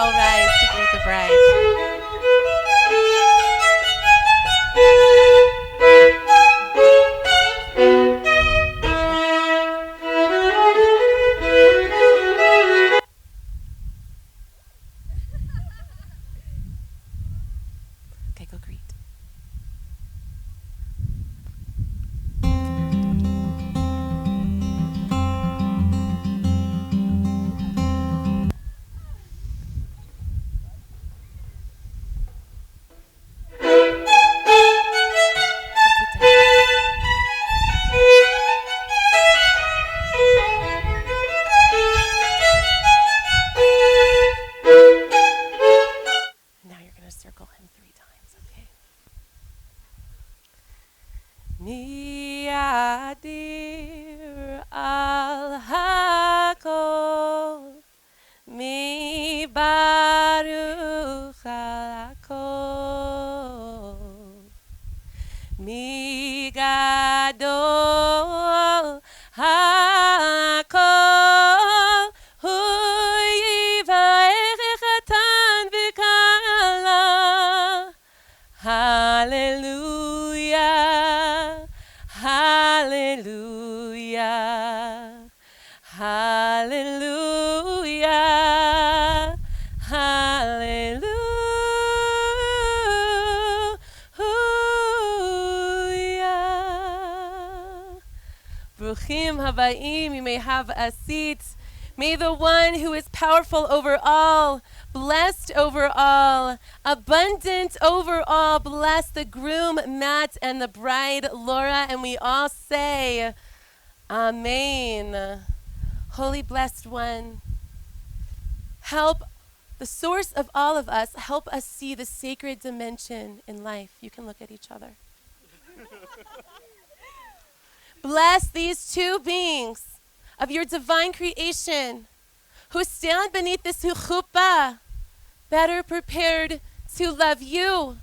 all rise to greet the bride. Okay, go greet. Now you're going to circle him 3 times, okay? Miadir al hakol, mi baruch al hakol, mi gadol hakol, hu yivarech atan v'kala. Hallelujah, hallelujah, hallelujah, hallelujah. Bruchim habayim, you may have a seat. May the one who is powerful over all, blessed over all, abundant over all, bless the groom, Matt, and the bride, Laura, and we all say, Amen. Holy blessed one, help the source of all of us, help us see the sacred dimension in life. You can look at each other. Bless these 2 beings of your divine creation who stand beneath this chuppah, better prepared to love you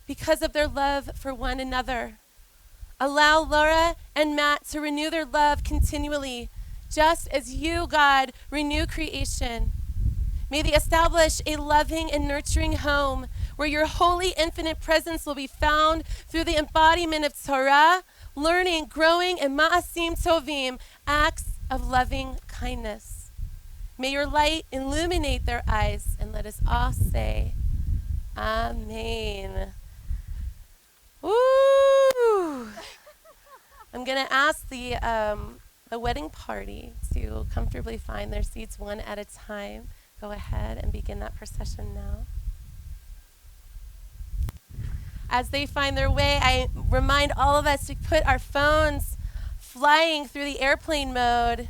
because of their love for one another. Allow Laura and Matt to renew their love continually, just as you, God, renew creation. May they establish a loving and nurturing home where your holy infinite presence will be found through the embodiment of Torah, learning, growing, and ma'asim tovim, acts of loving kindness. May your light illuminate their eyes, and let us all say, Amen. Woo! I'm going to ask the wedding party to comfortably find their seats one at a time. Go ahead and begin that procession now. As they find their way, I remind all of us to put our phones flying through the airplane mode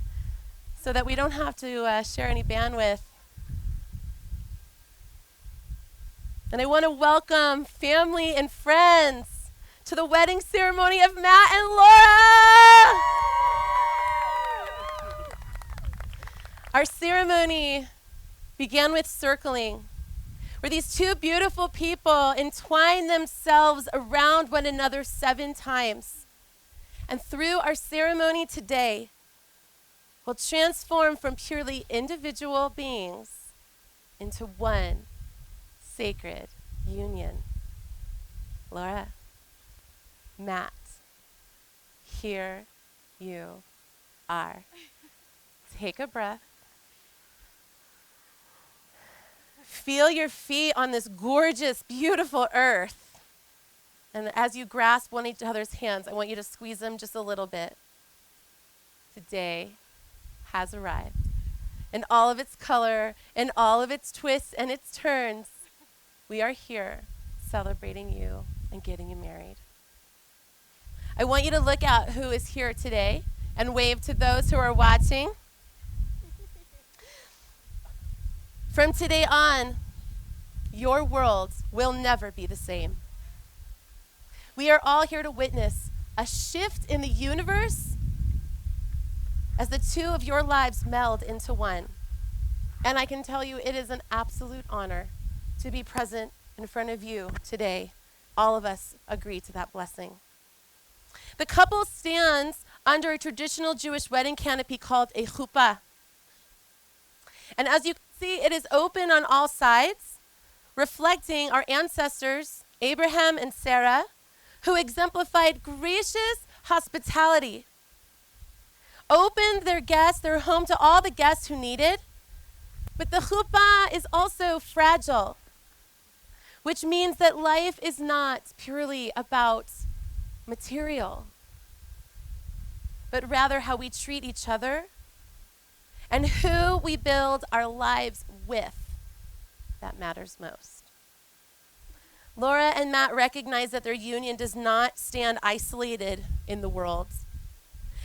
so that we don't have to share any bandwidth. And I want to welcome family and friends to the wedding ceremony of Matt and Laura. Our ceremony began with circling, where these 2 beautiful people entwine themselves around one another 7 times. And through our ceremony today, we'll transform from purely individual beings into one sacred union. Laura, Matt, here you are. Take a breath. Feel your feet on this gorgeous, beautiful earth. And as you grasp one each other's hands, I want you to squeeze them just a little bit. Today has arrived. In all of its color, in all of its twists and its turns, we are here celebrating you and getting you married. I want you to look at who is here today and wave to those who are watching. From today on, your world will never be the same. We are all here to witness a shift in the universe as the 2 of your lives meld into one. And I can tell you it is an absolute honor to be present in front of you today. All of us agree to that blessing. The couple stands under a traditional Jewish wedding canopy called a chuppah. And as you can see it is open on all sides, reflecting our ancestors, Abraham and Sarah, who exemplified gracious hospitality, opened their home to all the guests who needed. But the chuppah is also fragile, which means that life is not purely about material, but rather how we treat each other and who we build our lives with that matters most. Laura and Matt recognize that their union does not stand isolated in the world,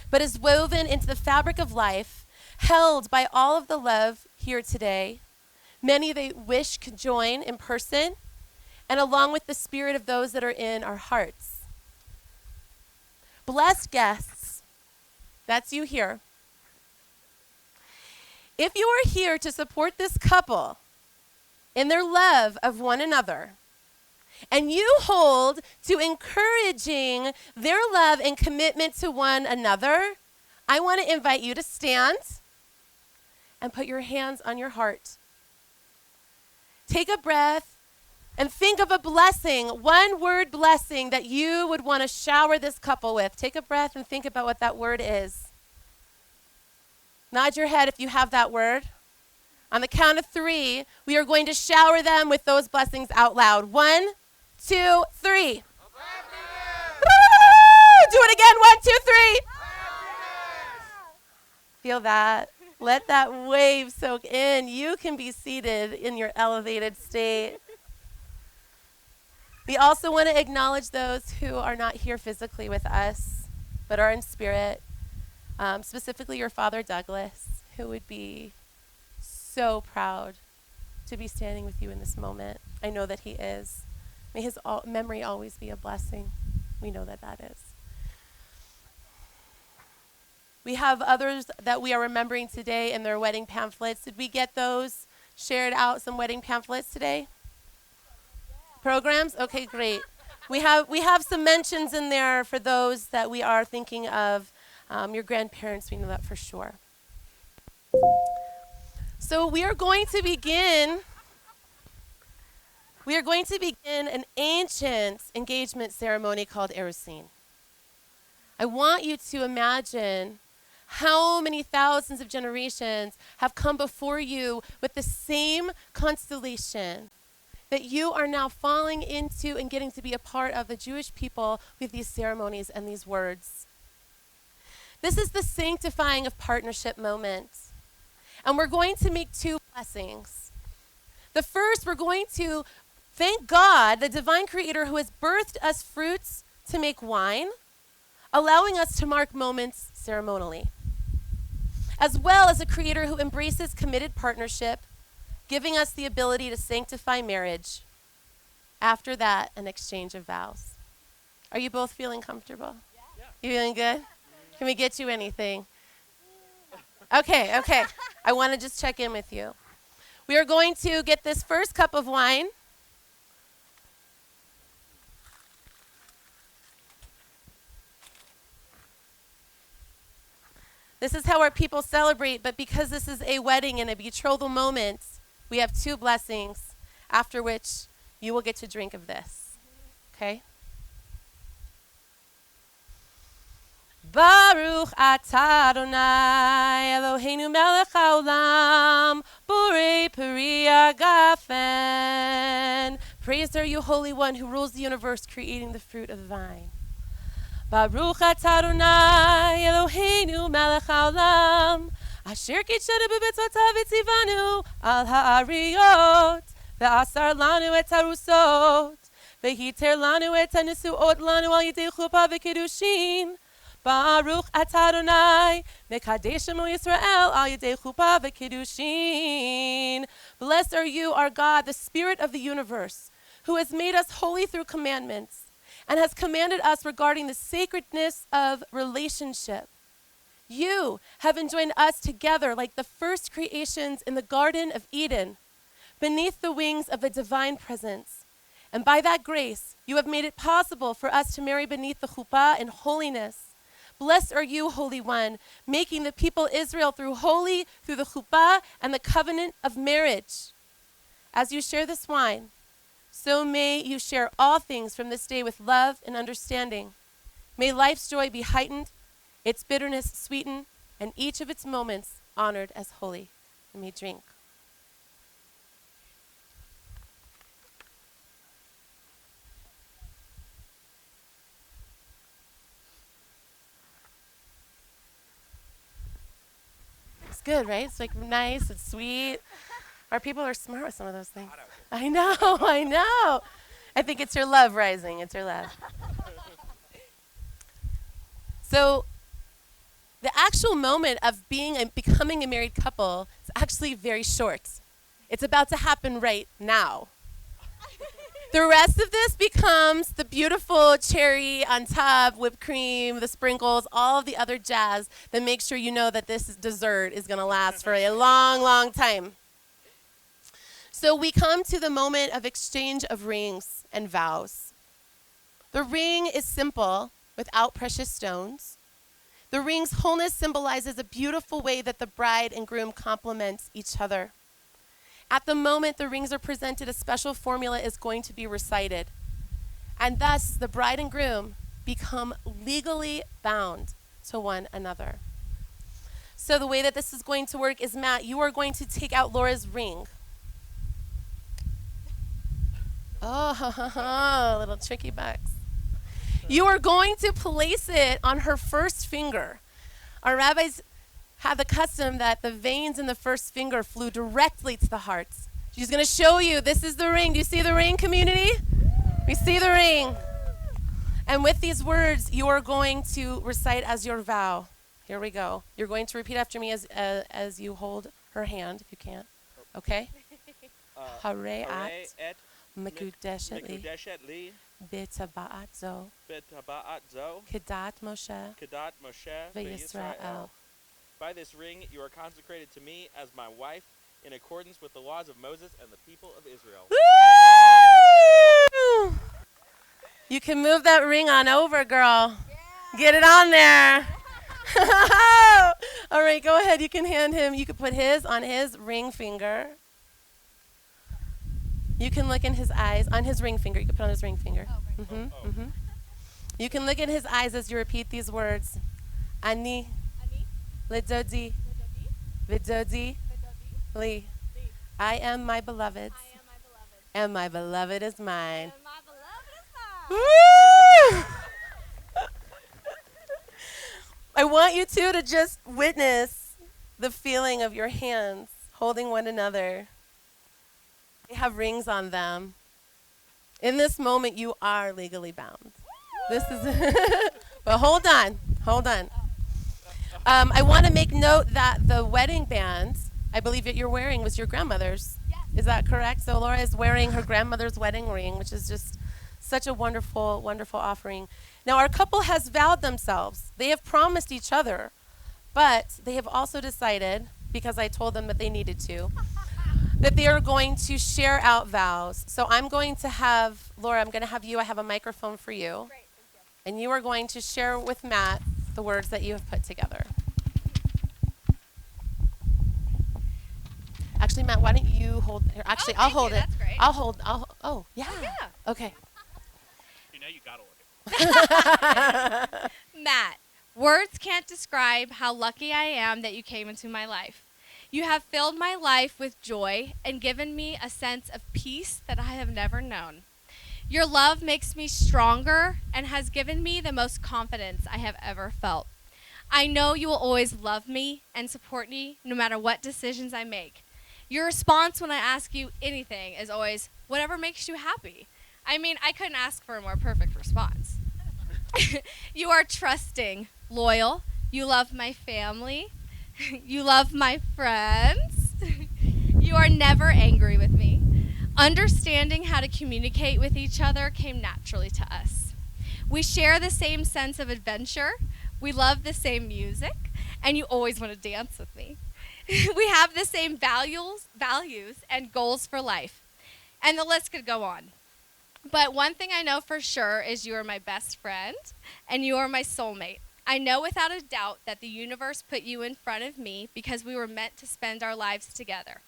but is woven into the fabric of life, held by all of the love here today. Many they wish could join in person, and along with the spirit of those that are in our hearts. Blessed guests, that's you here. If you are here to support this couple in their love of one another, and you hold to encouraging their love and commitment to one another, I want to invite you to stand and put your hands on your heart. Take a breath and think of a blessing, one word blessing that you would want to shower this couple with. Take a breath and think about what that word is. Nod your head if you have that word. On the count of 3, we are going to shower them with those blessings out loud. 1, 2, 3. Do it again. 1, 2, 3. Feel that. Let that wave soak in. You can be seated in your elevated state. We also want to acknowledge those who are not here physically with us, but are in spirit. Specifically your father, Douglas, who would be so proud to be standing with you in this moment. I know that he is. May his memory always be a blessing. We know that that is. We have others that we are remembering today in their wedding pamphlets. Did we get those shared out, some wedding pamphlets today? Programs? Okay, great. We have some mentions in there for those that we are thinking of. Your grandparents, we know that for sure. So we are going to begin an ancient engagement ceremony called Erusin. I want you to imagine how many thousands of generations have come before you with the same constellation that you are now falling into and getting to be a part of the Jewish people with these ceremonies and these words. This is the sanctifying of partnership moment. And we're going to make 2 blessings. The first, we're going to thank God, the divine creator who has birthed us fruits to make wine, allowing us to mark moments ceremonially, as well as a creator who embraces committed partnership, giving us the ability to sanctify marriage. After that, an exchange of vows. Are you both feeling comfortable? Yeah. You feeling good? Can we get you anything? Okay. I want to just check in with you. We are going to get this first cup of wine. This is how our people celebrate, but because this is a wedding and a betrothal moment, we have 2 blessings, after which you will get to drink of this. Okay? Baruch atah Adonai Eloheinu melech haolam borei peri hagafen. Praised are you, Holy One, who rules the universe, creating the fruit of the vine. Baruch atah Adonai Eloheinu melech haolam asher kitshanu b'mitzvotav v'tzivanu al ha'ariyot ve'asar lanu et harusot ve'hiter lanu et hanisuot lanu al yedei chuppah v'kiddushin. Baruch atah Adonai mekadesh emo Yisrael al yedei chuppah v'kiddushin. Blessed are you, our God, the Spirit of the universe, who has made us holy through commandments and has commanded us regarding the sacredness of relationship. You have enjoined us together like the first creations in the Garden of Eden, beneath the wings of the divine presence. And by that grace, you have made it possible for us to marry beneath the chuppah in holiness, Blessed are you, Holy One, making the people Israel through the chuppah and the covenant of marriage. As you share this wine, so may you share all things from this day with love and understanding. May life's joy be heightened, its bitterness sweetened, and each of its moments honored as holy. Let me drink. It's good, right? It's like nice and sweet. Our people are smart with some of those things. I know, I know. I think it's your love rising. It's your love. So the actual moment of becoming a married couple is actually very short. It's about to happen right now. The rest of this becomes the beautiful cherry on top, whipped cream, the sprinkles, all of the other jazz that makes sure you know that this dessert is going to last for a long, long time. So we come to the moment of exchange of rings and vows. The ring is simple, without precious stones. The ring's wholeness symbolizes a beautiful way that the bride and groom complement each other. At the moment the rings are presented, a special formula is going to be recited. And thus, the bride and groom become legally bound to one another. So the way that this is going to work is, Matt, you are going to take out Laura's ring. Oh, little tricky bucks. You are going to place it on her first finger. Our rabbis had the custom that the veins in the first finger flew directly to the heart. She's going to show you, this is the ring. Do you see the ring, community? We see the ring. And with these words, you are going to recite as your vow. Here we go. You're going to repeat after me as you hold her hand, if you can. Okay? Harei et mekudeshet li b'taba'at zo kedat Moshe v'Yisrael. By this ring, you are consecrated to me as my wife in accordance with the laws of Moses and the people of Israel. Woo! You can move that ring on over, girl. Yeah. Get it on there. All right, go ahead. You can hand him. You can put his on his ring finger. You can look in his eyes on his ring finger. You can put on his ring finger. You can look in his eyes as you repeat these words. Ani. Lidodi, Vidodi, Li. I am my beloved's, and my beloved is mine. Woo! I want you two to just witness the feeling of your hands holding one another. They have rings on them. In this moment, you are legally bound. This is, but hold on. I want to make note that the wedding band, I believe that you're wearing, was your grandmother's. Yes. Is that correct? So Laura is wearing her grandmother's wedding ring, which is just such a wonderful, wonderful offering. Now, our couple has vowed themselves. They have promised each other, but they have also decided, because I told them that they needed to, that they are going to share out vows. So I'm going to have, Laura, I'm going to have you, I have a microphone for you. Great, thank you. And you are going to share with Matt the words that you have put together. Actually, Matt, why don't you hold here? Actually, I'll hold it. That's great. Oh, yeah. Oh, yeah. Okay. You know you gotta look at Matt, words can't describe how lucky I am that you came into my life. You have filled my life with joy and given me a sense of peace that I have never known. Your love makes me stronger and has given me the most confidence I have ever felt. I know you will always love me and support me no matter what decisions I make. Your response when I ask you anything is always, whatever makes you happy. I mean, I couldn't ask for a more perfect response. You are trusting, loyal. You love my family. You love my friends. You are never angry with me. Understanding how to communicate with each other came naturally to us. We share the same sense of adventure. We love the same music, and you always want to dance with me. We have the same values and goals for life. And the list could go on. But one thing I know for sure is you are my best friend, and you are my soulmate. I know without a doubt that the universe put you in front of me because we were meant to spend our lives together.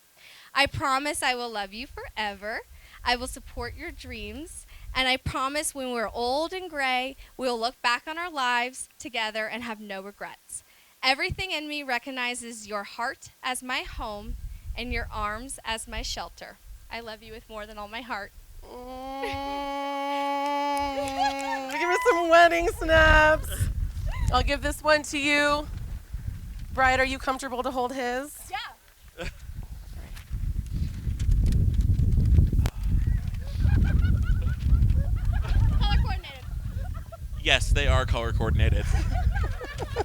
I promise I will love you forever. I will support your dreams. And I promise when we're old and gray, we'll look back on our lives together and have no regrets. Everything in me recognizes your heart as my home and your arms as my shelter. I love you with more than all my heart. Give her some wedding snaps. I'll give this one to you. Bride, are you comfortable to hold his? Yeah. Color coordinated. Yes, they are color coordinated.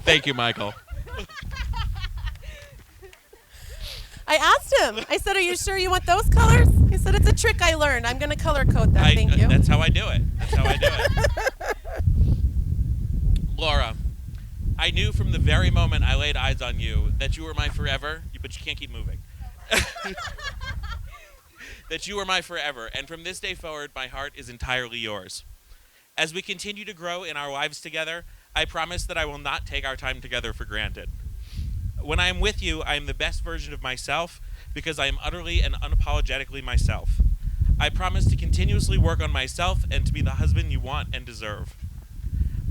Thank you, Michael. I asked him. I said, are you sure you want those colors? He said, it's a trick I learned. I'm going to color code them. Thank you. That's how I do it. That's how I do it. Laura, I knew from the very moment I laid eyes on you that you were my forever, but you can't keep moving. That you were my forever, and from this day forward, my heart is entirely yours. As we continue to grow in our lives together, I promise that I will not take our time together for granted. When I am with you, I am the best version of myself because I am utterly and unapologetically myself. I promise to continuously work on myself and to be the husband you want and deserve.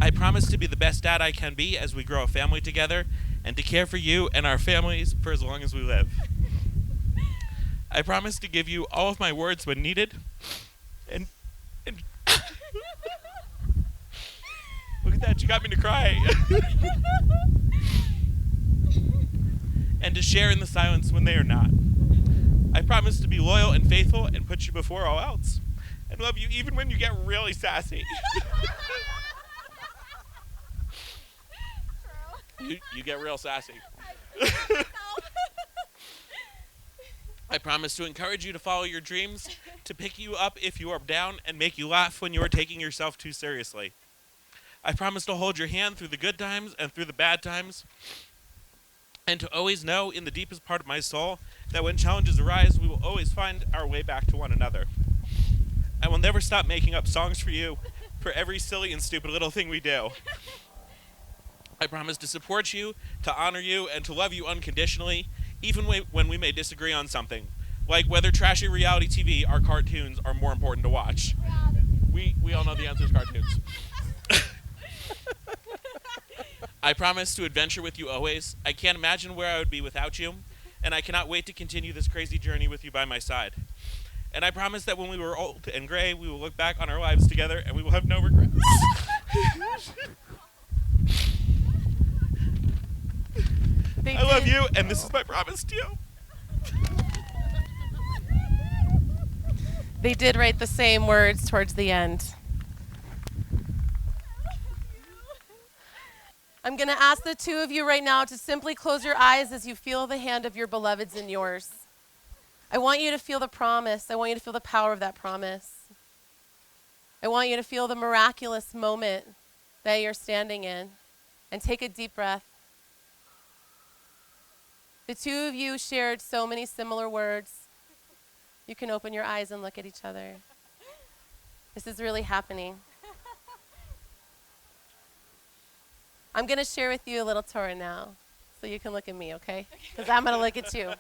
I promise to be the best dad I can be as we grow a family together and to care for you and our families for as long as we live. I promise to give you all of my words when needed and look at that, you got me to cry. And to share in the silence when they are not. I promise to be loyal and faithful and put you before all else. And love you even when you get really sassy. You get real sassy. I promise to encourage you to follow your dreams, to pick you up if you are down, and make you laugh when you are taking yourself too seriously. I promise to hold your hand through the good times and through the bad times, and to always know in the deepest part of my soul that when challenges arise, we will always find our way back to one another. I will never stop making up songs for you for every silly and stupid little thing we do. I promise to support you, to honor you, and to love you unconditionally, even when we may disagree on something, like whether trashy reality TV or cartoons are more important to watch. We all know the answer is cartoons. I promise to adventure with you always. I can't imagine where I would be without you, and I cannot wait to continue this crazy journey with you by my side. And I promise that when we were old and gray, we will look back on our lives together and we will have no regrets. I love you, and this is my promise to you. They did write the same words towards the end. I'm going to ask the two of you right now to simply close your eyes as you feel the hand of your beloveds in yours. I want you to feel the promise. I want you to feel the power of that promise. I want you to feel the miraculous moment that you're standing in. And take a deep breath. The two of you shared so many similar words. You can open your eyes and look at each other. This is really happening. I'm going to share with you a little Torah now, so you can look at me, okay? Because I'm going to look at you.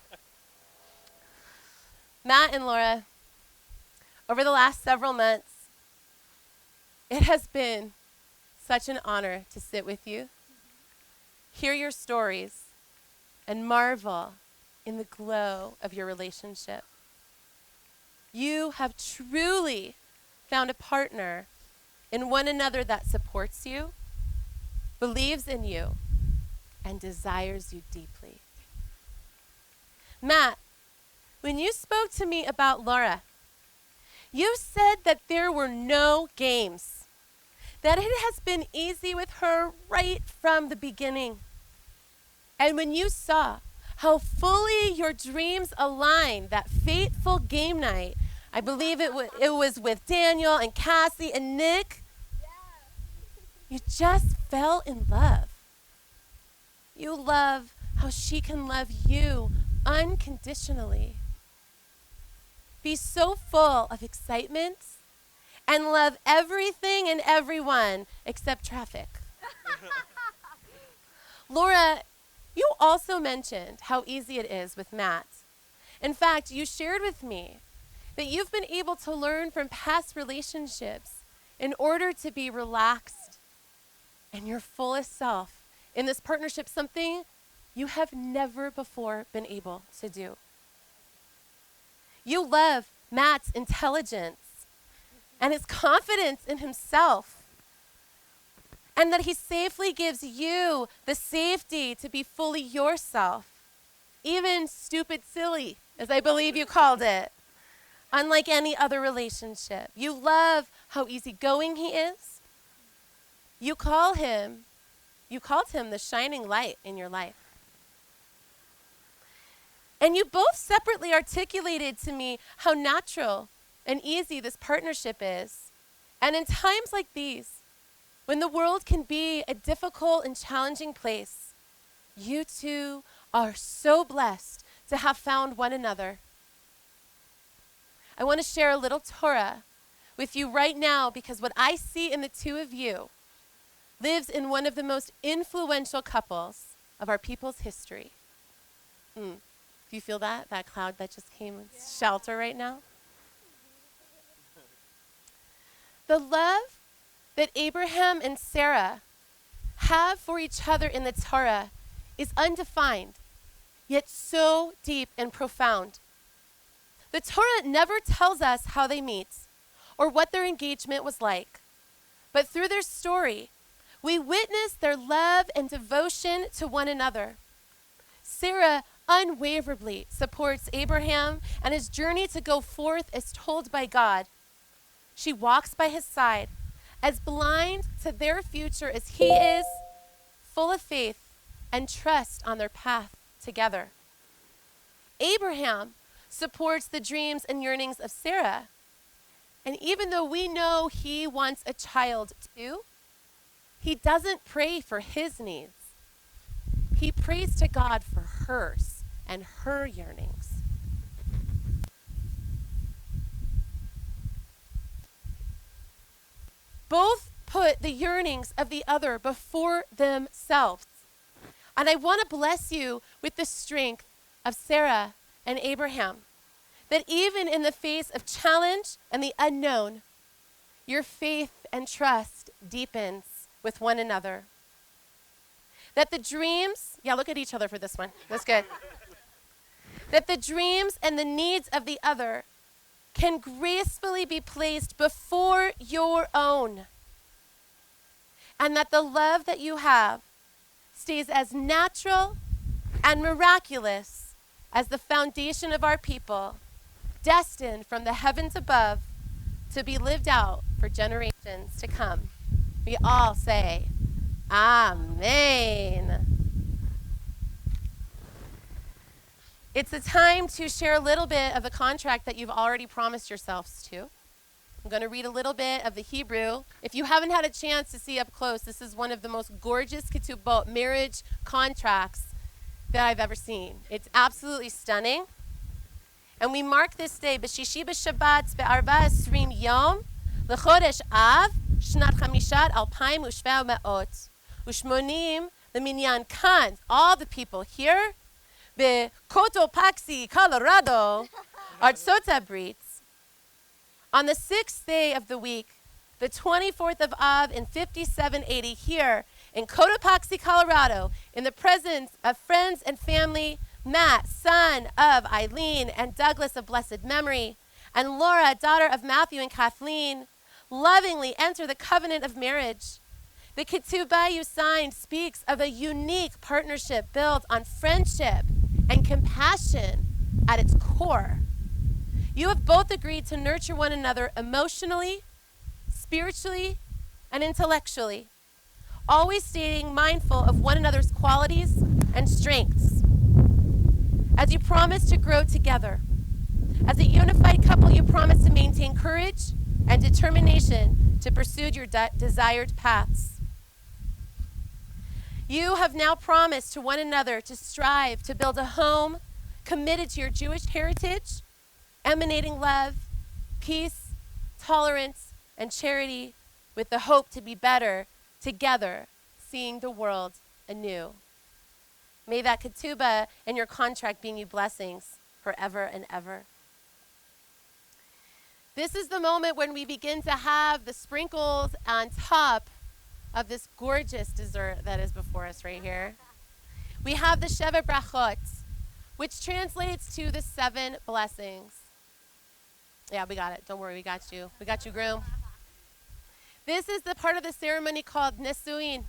Matt and Laura, over the last several months, it has been such an honor to sit with you, hear your stories, and marvel in the glow of your relationship. You have truly found a partner in one another that supports you, believes in you, and desires you deeply. Matt, when you spoke to me about Laura, you said that there were no games, that it has been easy with her right from the beginning. And when you saw how fully your dreams aligned that fateful game night, I believe it was with Daniel and Cassie and Nick, you just fell in love. You love how she can love you unconditionally. Be so full of excitement and love everything and everyone except traffic. Laura, you also mentioned how easy it is with Matt. In fact, you shared with me that you've been able to learn from past relationships in order to be relaxed and your fullest self in this partnership, something you have never before been able to do. You love Matt's intelligence and his confidence in himself, and that he safely gives you the safety to be fully yourself, even stupid silly, as I believe you called it, unlike any other relationship. You love how easygoing he is. You called him the shining light in your life. And you both separately articulated to me how natural and easy this partnership is. And in times like these, when the world can be a difficult and challenging place, you two are so blessed to have found one another. I want to share a little Torah with you right now, because what I see in the two of you lives in one of the most influential couples of our people's history. Do you feel that? That cloud that just came with shelter right now? The love that Abraham and Sarah have for each other in the Torah is undefined, yet so deep and profound. The Torah never tells us how they meet or what their engagement was like, but through their story, we witness their love and devotion to one another. Sarah unwaveringly supports Abraham and his journey to go forth as told by God. She walks by his side, as blind to their future as he is, full of faith and trust on their path together. Abraham supports the dreams and yearnings of Sarah. And even though we know he wants a child too, he doesn't pray for his needs. He prays to God for hers and her yearnings. Both put the yearnings of the other before themselves. And I want to bless you with the strength of Sarah and Abraham, that even in the face of challenge and the unknown, your faith and trust deepens with one another. That the dreams, look at each other for this one. That's good. That the dreams and the needs of the other can gracefully be placed before your own. And that the love that you have stays as natural and miraculous as the foundation of our people, destined from the heavens above to be lived out for generations to come. We all say, Amen. It's a time to share a little bit of the contract that you've already promised yourselves to. I'm going to read a little bit of the Hebrew. If you haven't had a chance to see up close, this is one of the most gorgeous ketubot, marriage contracts that I've ever seen. It's absolutely stunning. And we mark this day, b'shishi b'shabbat be'arba esrim yom, l'chodesh av, shnat chamishat alpaim u'shva u'me'ot, u'shmonim l'minyan kan, all the people here, Cotopaxi, Colorado, Artsot Brit, on the 6th day of the week, the 24th of Av in 5780 here in Cotopaxi, Colorado, in the presence of friends and family, Matt, son of Eileen and Douglas of blessed memory, and Laura, daughter of Matthew and Kathleen, lovingly enter the covenant of marriage. The ketubah you signed speaks of a unique partnership built on friendship and compassion at its core. You have both agreed to nurture one another emotionally, spiritually, and intellectually, always staying mindful of one another's qualities and strengths. As you promise to grow together, as a unified couple, you promise to maintain courage and determination to pursue your desired paths. You have now promised to one another to strive to build a home committed to your Jewish heritage, emanating love, peace, tolerance, and charity, with the hope to be better together, seeing the world anew. May that ketubah in your contract bring you blessings forever and ever. This is the moment when we begin to have the sprinkles on top of this gorgeous dessert that is before us right here. We have the Sheva Brachot, which translates to the 7 blessings. Yeah, we got it. Don't worry, we got you. We got you, groom. This is the part of the ceremony called Nisuin.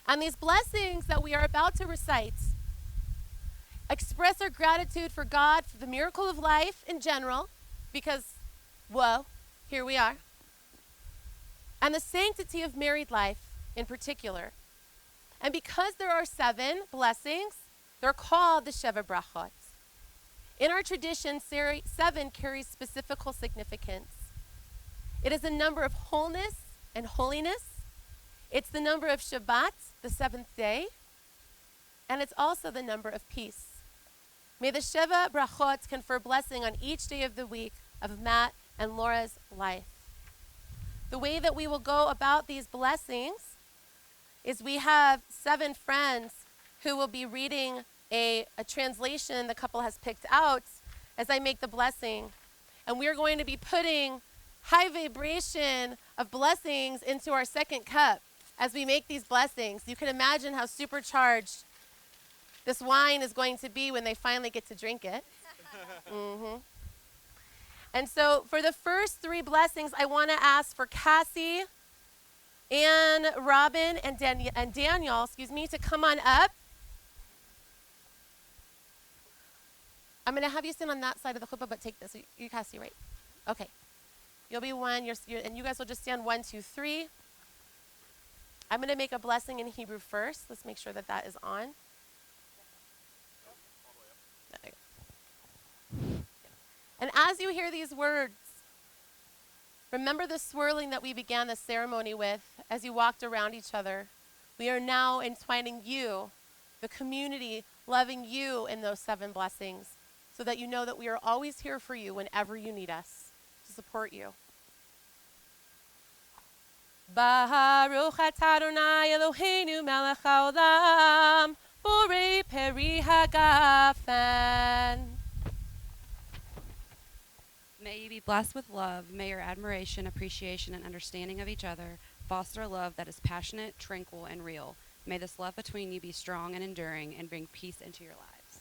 And these blessings that we are about to recite express our gratitude for God for the miracle of life in general, because, whoa, here we are. And the sanctity of married life in particular. And because there are 7 blessings, they're called the Sheva Brachot. In our tradition, 7 carries specific significance. It is a number of wholeness and holiness. It's the number of Shabbat, the 7th day. And it's also the number of peace. May the Sheva Brachot confer blessing on each day of the week of Matt and Laura's life. The way that we will go about these blessings is we have 7 friends who will be reading a translation the couple has picked out as I make the blessing. And we are going to be putting high vibration of blessings into our second cup as we make these blessings. You can imagine how supercharged this wine is going to be when they finally get to drink it. And so for the first 3 blessings, I want to ask for Cassie, Anne, Robin, and Daniel, to come on up. I'm going to have you stand on that side of the chuppah, but take this. You, Cassie, right? Okay. You'll be 1, and you guys will just stand 1, 2, 3. I'm going to make a blessing in Hebrew first. Let's make sure that that is on. There you go. And as you hear these words, remember the swirling that we began the ceremony with as you walked around each other. We are now entwining you, the community, loving you in those 7 blessings, so that you know that we are always here for you whenever you need us to support you. Baruch atah Adonai Eloheinu melech haolam, borei peri hagafen. May you be blessed with love. May your admiration, appreciation, and understanding of each other foster a love that is passionate, tranquil, and real. May this love between you be strong and enduring and bring peace into your lives.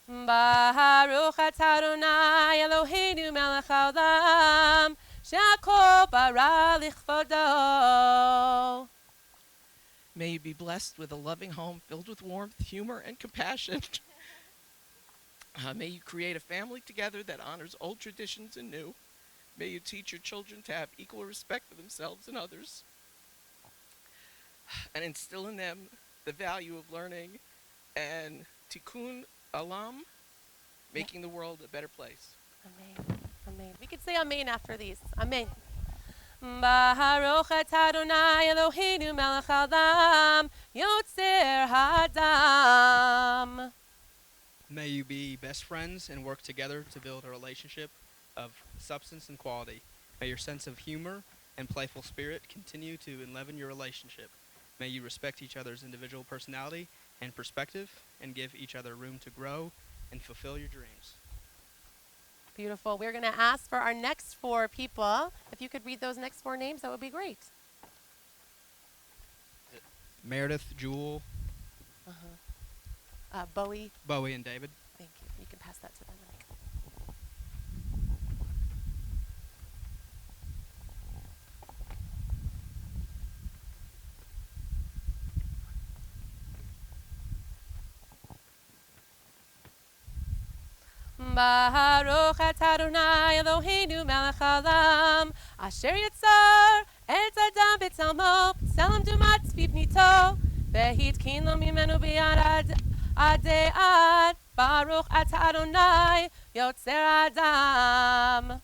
Baruch atah Adonai Eloheinu melech haolam, shakol bara lichvodo. May you be blessed with a loving home filled with warmth, humor, and compassion. May you create a family together that honors old traditions and new. May you teach your children to have equal respect for themselves and others, and instill in them the value of learning and tikkun olam, making the world a better place. Amen. Amen. We could say amen after these. Amen. Baruch atah Adonai Eloheinu melech haolam, yotzer hadam. May you be best friends and work together to build a relationship of substance and quality. May your sense of humor and playful spirit continue to enliven your relationship. May you respect each other's individual personality and perspective and give each other room to grow and fulfill your dreams. Beautiful. We're going to ask for our next 4 people. If you could read those next 4 names, that would be great. Meredith, Jewel, Bowie. Bowie, and David. Thank you. You can pass that to them. Baruch atah Adonai Eloheinu melech haolam, asher yitzar et adam b'tzalmo, b'tzelem dumat v'pnito, v'hitkin lo mimenu b'yad ad de'ad. Baruch atah Adonai yotzer adam.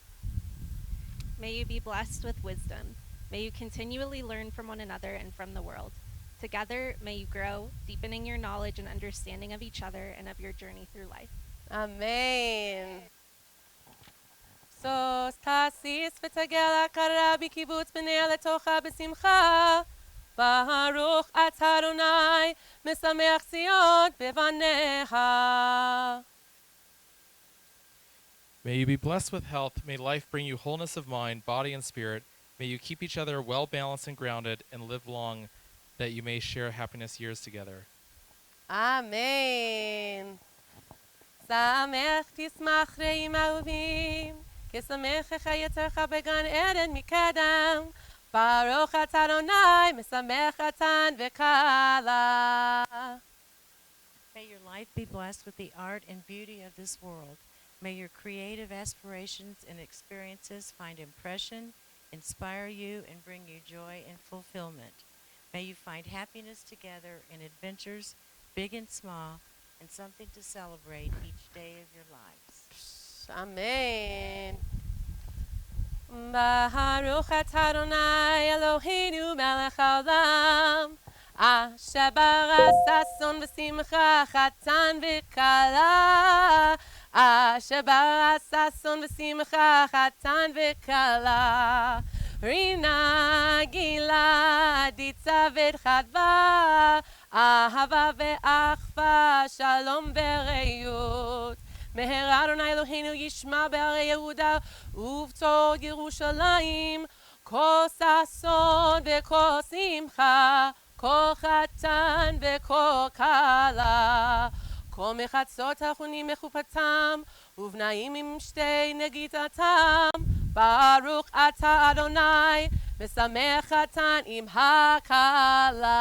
May you be blessed with wisdom. May you continually learn from one another and from the world. Together, may you grow, deepening your knowledge and understanding of each other and of your journey through life. Amen. So tasis v'tagel hakara b'kibutz b'nei letocha b'simcha, Baruch atah Adonai, mesamech Zion bevaneha. May you be blessed with health. May life bring you wholeness of mind, body, and spirit. May you keep each other well balanced and grounded and live long, that you may share happiness years together. Amen. Samech tismach re'im ahuvim, kesamechecha yetzecha began Eden mikadam. Baruch atah Adonai, mesamech atan v'kala. May your life be blessed with the art and beauty of this world. May your creative aspirations and experiences find impression, inspire you, and bring you joy and fulfillment. May you find happiness together in adventures, big and small, and something to celebrate each day of your lives. Amen. Baruch atah Adonai Eloheinu melech haolam, asher bara sason v'simcha chatan v'kala, asher bara sason v'simcha chatan v'kala. Rina gila ditzavet chadva, ahava ve'achva, shalom ve'reyut. Meher Adonai Eloheinu yishma be'arei Yehuda ובתור ירושלים, כל ששון וכל שמחה, כל חתן וכל כלה. כל מחצות האחרונים מחופתם, ובנאים עם שתי נגידתם. ברוך אתה אדוני, משמח חתן עם הכלה.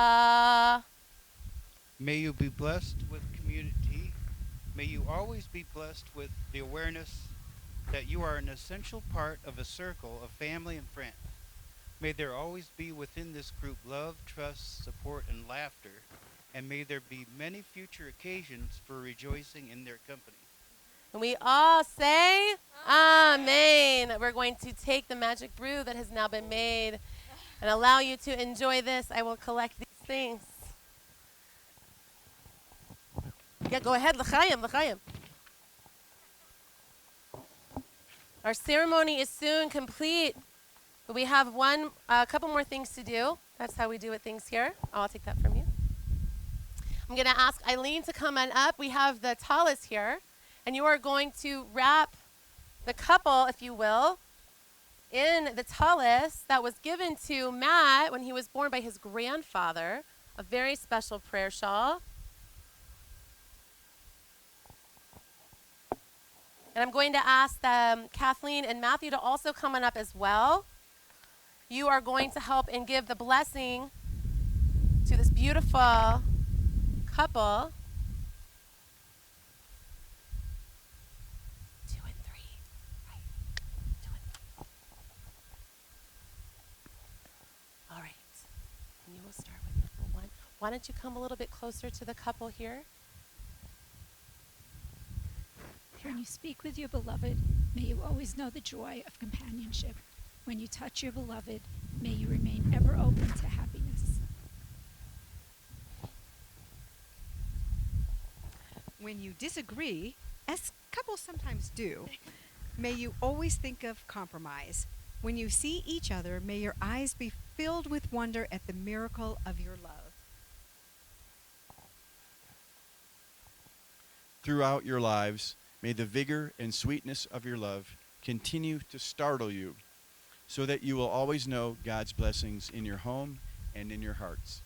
May you be blessed with community. May you always be blessed with the awareness that you are an essential part of a circle of family and friends. May there always be within this group love, trust, support, and laughter, and may there be many future occasions for rejoicing in their company. And we all say, Amen. We're going to take the magic brew that has now been made and allow you to enjoy this. I will collect these things. Yeah, go ahead, l'chaim, l'chaim. Our ceremony is soon complete, but we have a couple more things to do. That's how we do things here. Oh, I'll take that from you. I'm going to ask Eileen to come on up. We have the talis here, and you are going to wrap the couple, if you will, in the talis that was given to Matt when he was born by his grandfather, a very special prayer shawl. And I'm going to ask Kathleen and Matthew to also come on up as well. You are going to help and give the blessing to this beautiful couple. 2 and 3. Right. 2 and 3. All right. And you will start with number 1. Why don't you come a little bit closer to the couple here? When you speak with your beloved, may you always know the joy of companionship. When you touch your beloved, may you remain ever open to happiness. When you disagree, as couples sometimes do, may you always think of compromise. When you see each other, may your eyes be filled with wonder at the miracle of your love. Throughout your lives, may the vigor and sweetness of your love continue to startle you, so that you will always know God's blessings in your home and in your hearts.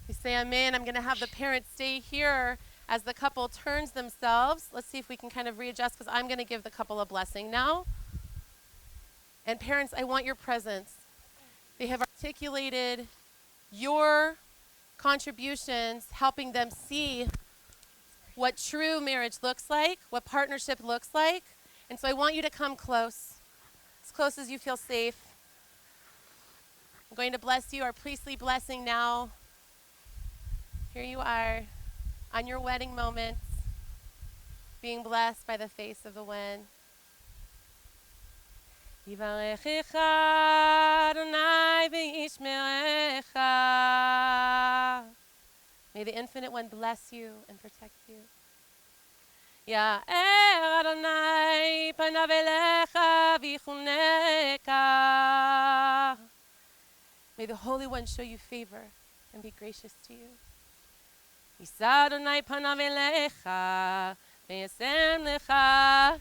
We say amen. I'm going to have the parents stay here as the couple turns themselves. Let's see if we can kind of readjust, because I'm going to give the couple a blessing now. And parents, I want your presence. They have articulated your contributions, helping them see what true marriage looks like, what partnership looks like. And so I want you to come close as you feel safe. I'm going to bless you, our priestly blessing now. Here you are on your wedding moments, being blessed by the face of the one. Yivarechecha Adonai v'yishmerecha. May the Infinite One bless you and protect you. Ya'er Adonai panav elecha v'yichuneka. May the Holy One show you favor and be gracious to you. Yisa Adonai panav elecha, v'yasem lecha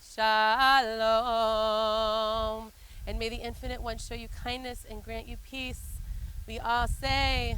shalom. And may the Infinite One show you kindness and grant you peace. We all say,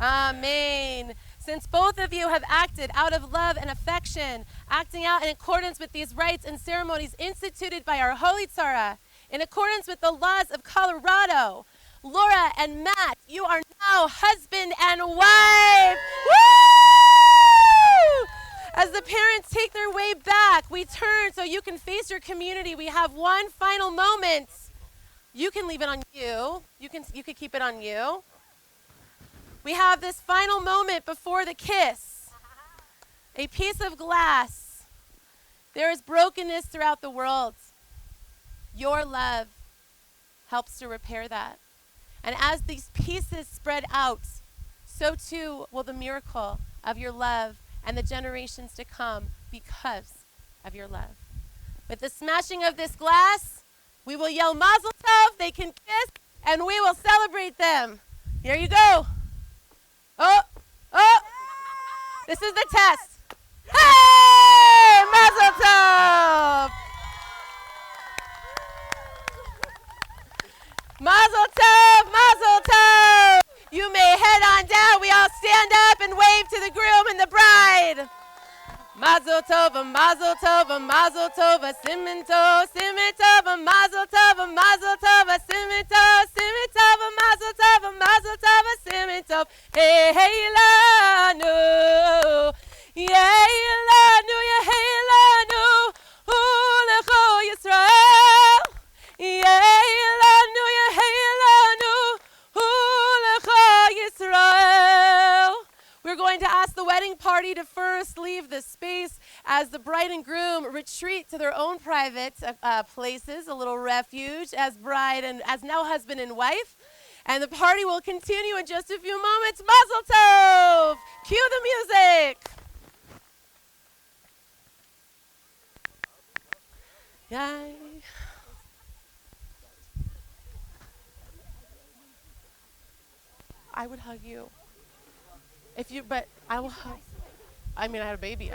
Amen. Since both of you have acted out of love and affection, acting out in accordance with these rites and ceremonies instituted by our Holy Torah, in accordance with the laws of Colorado, Laura and Matt, you are now husband and wife. Woo! As the parents take their way back, we turn so you can face your community. We have one final moment. You can leave it on you. You can keep it on you. We have this final moment before the kiss. A piece of glass. There is brokenness throughout the world. Your love helps to repair that. And as these pieces spread out, so too will the miracle of your love and the generations to come because of your love. With the smashing of this glass, we will yell Mazel Tov, they can kiss, and we will celebrate them. Here you go. Oh, oh, this is the test. Hey, Mazel Tov. Mazel Tov, Mazel Tov. You may head on down. We all stand up and wave to the groom and the bride. Mazel Tov, Mazel Tov, Mazel Tov, Simin Tov, Simin Tov, Mazel Tov, Mazel Tov, Simin Tov, Simin Tov, Mazel Tov, Mazel Tov, Simin Tov. Hey, hey, lanu, yeh lanu, yeh lanu, ulecho Yisrael. Yeh lanu, yeh lanu, ulecho Yisrael. We're going to ask the wedding party to first leave the space as the bride and groom retreat to their own private places, a little refuge as bride and as now husband and wife. And the party will continue in just a few moments. Mazel Tov! Cue the music. Yay. I would hug you. But I will hug. I mean, I had a baby.